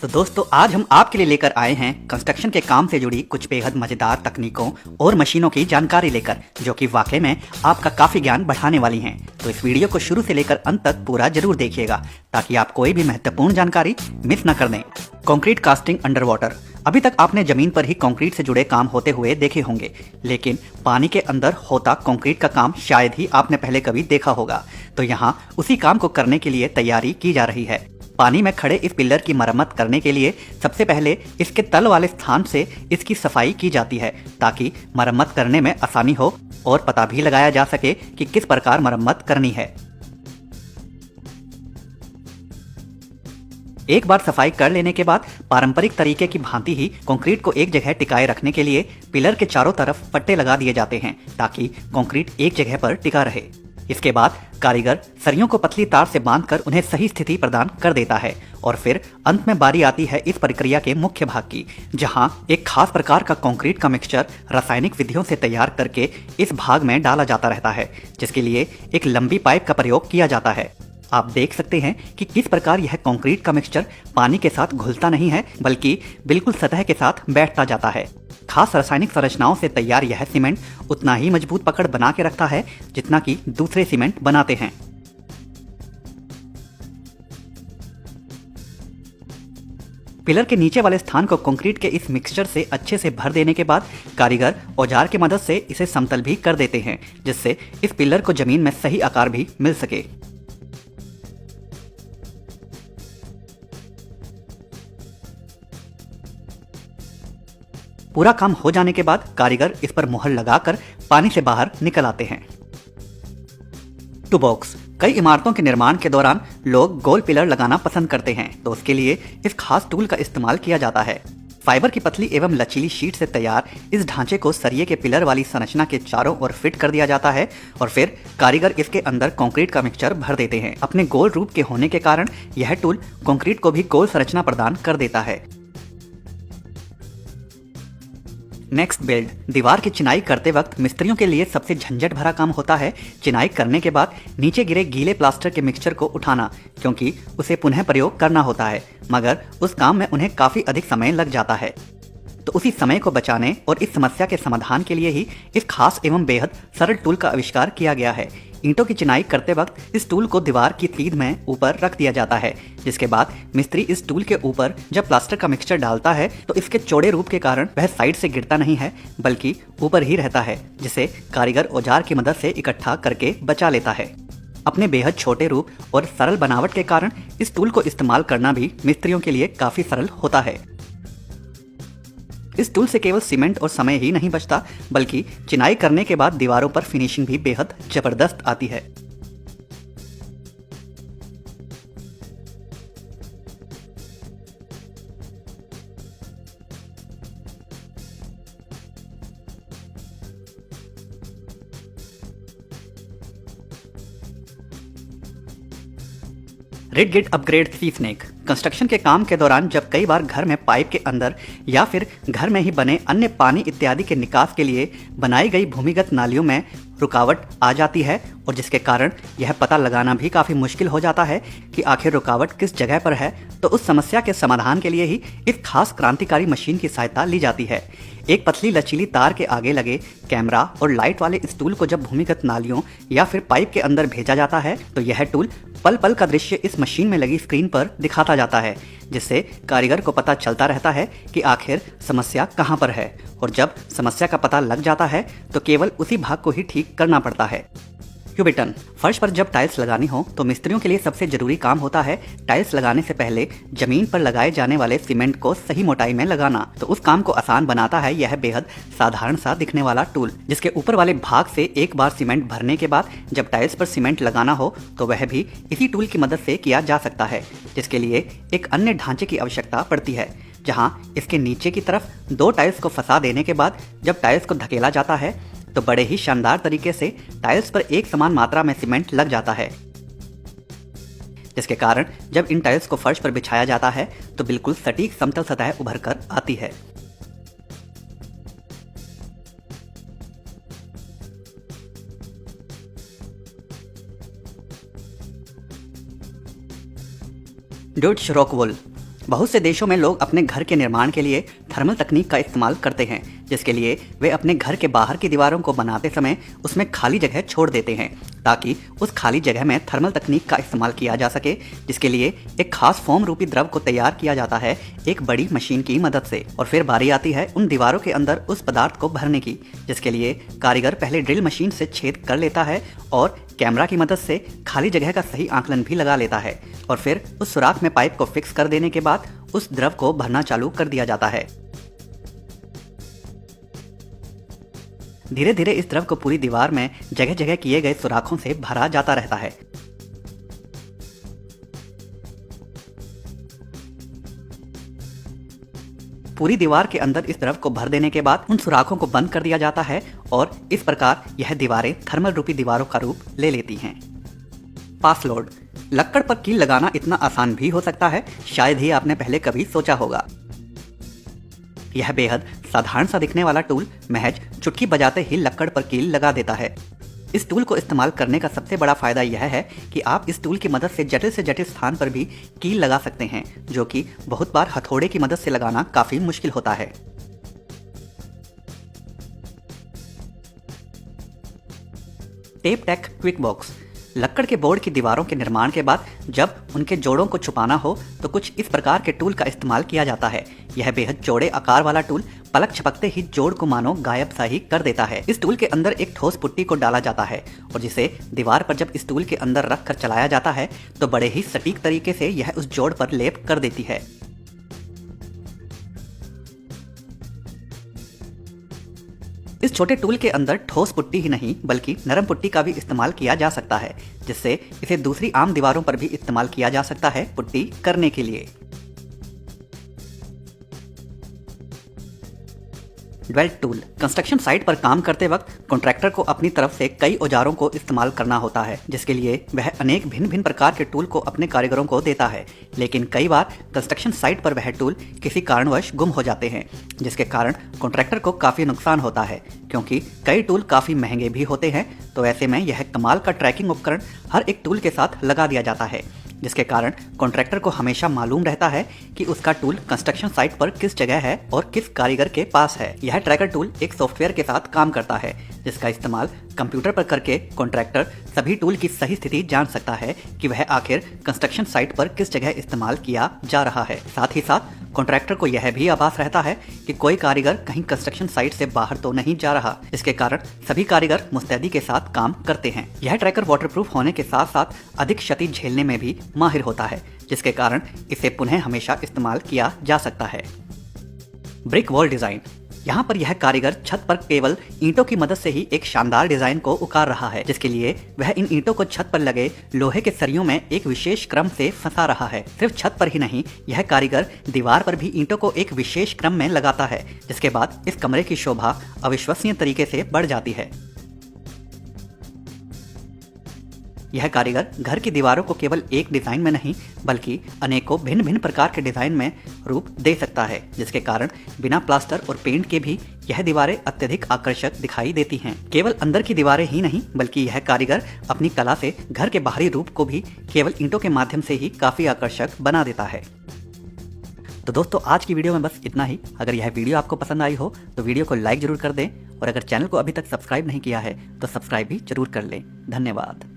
तो दोस्तों आज हम आपके लिए लेकर आए हैं कंस्ट्रक्शन के काम से जुड़ी कुछ बेहद मजेदार तकनीकों और मशीनों की जानकारी लेकर, जो कि वाकई में आपका काफी ज्ञान बढ़ाने वाली हैं। तो इस वीडियो को शुरू से लेकर अंत तक पूरा जरूर देखिएगा ताकि आप कोई भी महत्वपूर्ण जानकारी मिस न कर दें। Concrete casting under water. अभी तक आपने जमीन पर ही कंक्रीट से जुड़े काम होते हुए देखे होंगे, लेकिन पानी के अंदर होता कंक्रीट का काम शायद ही आपने पहले कभी देखा होगा। तो यहाँ उसी काम को करने के लिए तैयारी की जा रही है। पानी में खड़े इस पिलर की मरम्मत करने के लिए सबसे पहले इसके तल वाले स्थान से इसकी सफाई की जाती है ताकि मरम्मत करने में आसानी हो और पता भी लगाया जा सके कि किस प्रकार मरम्मत करनी है। एक बार सफाई कर लेने के बाद पारंपरिक तरीके की भांति ही कंक्रीट को एक जगह टिकाए रखने के लिए पिलर के चारों तरफ पट्टे लगा दिए जाते हैं ताकि कंक्रीट एक जगह पर टिका रहे। इसके बाद कारीगर सरियों को पतली तार से बांधकर उन्हें सही स्थिति प्रदान कर देता है और फिर अंत में बारी आती है इस प्रक्रिया के मुख्य भाग की, जहां एक खास प्रकार का कंक्रीट का मिक्सचर रासायनिक विधियों से तैयार करके इस भाग में डाला जाता रहता है, जिसके लिए एक लंबी पाइप का प्रयोग किया जाता है। आप देख सकते हैं कि किस प्रकार यह कंक्रीट का मिक्सचर पानी के साथ घुलता नहीं है बल्कि बिल्कुल सतह के साथ बैठता जाता है। खास रासायनिक संरचनाओं से तैयार यह सीमेंट उतना ही मजबूत पकड़ बना के रखता है जितना कि दूसरे सीमेंट बनाते हैं। पिलर के नीचे वाले स्थान को कंक्रीट के इस मिक्सचर से अच्छे से भर देने के बाद कारीगर औजार की मदद से इसे समतल भी कर देते हैं, जिससे इस पिलर को जमीन में सही आकार भी मिल सके। पूरा काम हो जाने के बाद कारीगर इस पर मुहर लगाकर पानी से बाहर निकल आते हैं। Two box. कई इमारतों के निर्माण के दौरान लोग गोल पिलर लगाना पसंद करते हैं, तो उसके लिए इस खास टूल का इस्तेमाल किया जाता है। फाइबर की पतली एवं लचीली शीट से तैयार इस ढांचे को सरिये के पिलर वाली संरचना के चारों ओर फिट कर दिया जाता है और फिर कारीगर इसके अंदर कंक्रीट का मिक्सचर भर देते हैं। अपने गोल रूप के होने के कारण यह टूल कंक्रीट को भी गोल संरचना प्रदान कर देता है। Next build. दीवार की चिनाई करते वक्त मिस्त्रियों के लिए सबसे झंझट भरा काम होता है चिनाई करने के बाद नीचे गिरे गीले प्लास्टर के मिक्सचर को उठाना, क्योंकि उसे पुनः प्रयोग करना होता है, मगर उस काम में उन्हें काफी अधिक समय लग जाता है। तो उसी समय को बचाने और इस समस्या के समाधान के लिए ही इस खास एवं बेहद सरल टूल का आविष्कार किया गया है। ईंटों की चिनाई करते वक्त इस टूल को दीवार की सीध में ऊपर रख दिया जाता है, जिसके बाद मिस्त्री इस टूल के ऊपर जब प्लास्टर का मिक्सचर डालता है तो इसके चौड़े रूप के कारण वह साइड से गिरता नहीं है बल्कि ऊपर ही रहता है, जिसे कारीगर औजार की मदद से इकट्ठा करके बचा लेता है। अपने बेहद छोटे रूप और सरल बनावट के कारण इस टूल को इस्तेमाल करना भी मिस्त्रियों के लिए काफी सरल होता है। इस टूल से केवल सीमेंट और समय ही नहीं बचता बल्कि चिनाई करने के बाद दीवारों पर फिनिशिंग भी बेहद जबरदस्त आती है। रिड गिट अपग्रेड सी स्नेक। कंस्ट्रक्शन के काम के दौरान जब कई बार घर में पाइप के अंदर या फिर घर में ही बने अन्य पानी इत्यादि के निकास के लिए बनाई गई भूमिगत नालियों में रुकावट आ जाती है और जिसके कारण यह पता लगाना भी काफ़ी मुश्किल हो जाता है कि आखिर रुकावट किस जगह पर है, तो उस समस्या के समाधान के लिए ही इस खास क्रांतिकारी मशीन की सहायता ली जाती है। एक पतली लचीली तार के आगे लगे कैमरा और लाइट वाले इस टूल को जब भूमिगत नालियों या फिर पाइप के अंदर भेजा जाता है तो यह टूल पल पल का दृश्य इस मशीन में लगी स्क्रीन पर दिखाता जाता है, जिससे कारीगर को पता चलता रहता है कि आखिर समस्या कहां पर है, और जब समस्या का पता लग जाता है तो केवल उसी भाग को ही ठीक करना पड़ता है। क्यूबिटन। फर्श पर जब टाइल्स लगानी हो तो मिस्त्रियों के लिए सबसे जरूरी काम होता है टाइल्स लगाने से पहले जमीन पर लगाए जाने वाले सीमेंट को सही मोटाई में लगाना। तो उस काम को आसान बनाता है यह बेहद साधारण सा दिखने वाला टूल, जिसके ऊपर वाले भाग से एक बार सीमेंट भरने के बाद जब टाइल्स पर सीमेंट लगाना हो तो वह भी इसी टूल की मदद से किया जा सकता है, जिसके लिए एक अन्य ढांचे की आवश्यकता पड़ती है, जहां इसके नीचे की तरफ दो टाइल्स को फंसा देने के बाद जब टाइल्स को धकेला जाता है तो बड़े ही शानदार तरीके से टाइल्स पर एक समान मात्रा में सीमेंट लग जाता है, जिसके कारण जब इन टाइल्स को फर्श पर बिछाया जाता है तो बिल्कुल सटीक समतल सतह उभर कर आती है। ड्यूट्स रॉक वॉल। बहुत से देशों में लोग अपने घर के निर्माण के लिए थर्मल तकनीक का इस्तेमाल करते हैं, जिसके लिए वे अपने घर के बाहर की दीवारों को बनाते समय उसमें खाली जगह छोड़ देते हैं ताकि उस खाली जगह में थर्मल तकनीक का इस्तेमाल किया जा सके, जिसके लिए एक खास फोम रूपी द्रव को तैयार किया जाता है एक बड़ी मशीन की मदद से। और फिर बारी आती है उन दीवारों के अंदर उस पदार्थ को भरने की, जिसके लिए कारीगर पहले ड्रिल मशीन से छेद कर लेता है और कैमरा की मदद से खाली जगह का सही आकलन भी लगा लेता है और फिर उस सुराख में पाइप को फिक्स कर देने के बाद उस द्रव को भरना चालू कर दिया जाता है। धीरे धीरे इस द्रव को पूरी दीवार में जगह जगह किए गए सुराखों से भरा जाता रहता है। पूरी दीवार के अंदर इस द्रव को भर देने के बाद उन सुराखों को बंद कर दिया जाता है और इस प्रकार यह दीवारें थर्मल रूपी दीवारों का रूप ले लेती हैं। पास लोड। लक्कड़ पर कील लगाना इतना आसान भी हो सकता है, शायद ही आपने पहले कभी सोचा होगा। यह बेहद साधारण सा दिखने वाला टूल महज चुटकी बजाते ही लक्कड़ पर कील लगा देता है। इस टूल को इस्तेमाल करने का सबसे बड़ा फायदा यह है कि आप इस टूल की मदद से जटिल स्थान पर भी कील लगा सकते हैं, जो कि बहुत बार हथौड़े की मदद से लगाना काफी मुश्किल होता है। टेप टैक क्विक बॉक्स। लक्कड़ के बोर्ड की दीवारों के निर्माण के बाद जब उनके जोड़ों को छुपाना हो तो कुछ इस प्रकार के टूल का इस्तेमाल किया जाता है। यह बेहद चौड़े आकार वाला टूल पलक झपकते ही जोड़ को मानो गायब सा ही कर देता है। इस टूल के अंदर एक ठोस पुट्टी को डाला जाता है और जिसे दीवार पर जब इस टूल के अंदर रख कर चलाया जाता है तो बड़े ही सटीक तरीके से यह उस जोड़ पर लेप कर देती है। इस छोटे टूल के अंदर ठोस पुट्टी ही नहीं बल्कि नरम पुट्टी का भी इस्तेमाल किया जा सकता है, जिससे इसे दूसरी आम दीवारों पर भी इस्तेमाल किया जा सकता है पुट्टी करने के लिए। Dwelt tool. कंस्ट्रक्शन साइट पर काम करते वक्त कॉन्ट्रैक्टर को अपनी तरफ से कई औजारों को इस्तेमाल करना होता है, जिसके लिए वह अनेक भिन्न भिन्न प्रकार के टूल को अपने कारीगरों को देता है। लेकिन कई बार कंस्ट्रक्शन साइट पर वह टूल किसी कारणवश गुम हो जाते हैं, जिसके कारण कॉन्ट्रैक्टर को काफी नुकसान होता है, क्योंकि कई टूल काफी महंगे भी होते हैं। तो ऐसे में यह कमाल का ट्रैकिंग उपकरण हर एक टूल के साथ लगा दिया जाता है, जिसके कारण कॉन्ट्रैक्टर को हमेशा मालूम रहता है कि उसका टूल कंस्ट्रक्शन साइट पर किस जगह है और किस कारीगर के पास है। यह ट्रैकर टूल एक सॉफ्टवेयर के साथ काम करता है, जिसका इस्तेमाल कंप्यूटर पर करके कॉन्ट्रैक्टर सभी टूल की सही स्थिति जान सकता है कि वह आखिर कंस्ट्रक्शन साइट पर किस जगह इस्तेमाल किया जा रहा है। साथ ही साथ कॉन्ट्रैक्टर को यह भी आभास रहता है कि कोई कारीगर कहीं कंस्ट्रक्शन साइट से बाहर तो नहीं जा रहा, इसके कारण सभी कारीगर मुस्तैदी के साथ काम करते हैं। यह ट्रैकर वाटरप्रूफ होने के साथ साथ अधिक क्षति झेलने में भी माहिर होता है, जिसके कारण इसे पुनः हमेशा इस्तेमाल किया जा सकता है। Brick wall design. यहाँ पर यह कारीगर छत पर केवल ईंटों की मदद से ही एक शानदार डिजाइन को उकार रहा है, जिसके लिए वह इन ईंटों को छत पर लगे लोहे के सरियों में एक विशेष क्रम से फंसा रहा है। सिर्फ छत पर ही नहीं, यह कारीगर दीवार पर भी ईंटों को एक विशेष क्रम में लगाता है, जिसके बाद इस कमरे की शोभा अविश्वसनीय तरीके से बढ़ जाती है। यह कारीगर घर की दीवारों को केवल एक डिजाइन में नहीं बल्कि अनेकों भिन्न भिन्न प्रकार के डिजाइन में रूप दे सकता है, जिसके कारण बिना प्लास्टर और पेंट के भी यह दीवारें अत्यधिक आकर्षक दिखाई देती हैं। केवल अंदर की दीवारें ही नहीं बल्कि यह कारीगर अपनी कला से घर के बाहरी रूप को भी केवल ईंटों के माध्यम से ही काफी आकर्षक बना देता है। तो दोस्तों, आज की वीडियो में बस इतना ही। अगर यह वीडियो आपको पसंद आई हो तो वीडियो को लाइक जरूर कर दें और अगर चैनल को अभी तक सब्सक्राइब नहीं किया है तो सब्सक्राइब भी जरूर कर लें। धन्यवाद।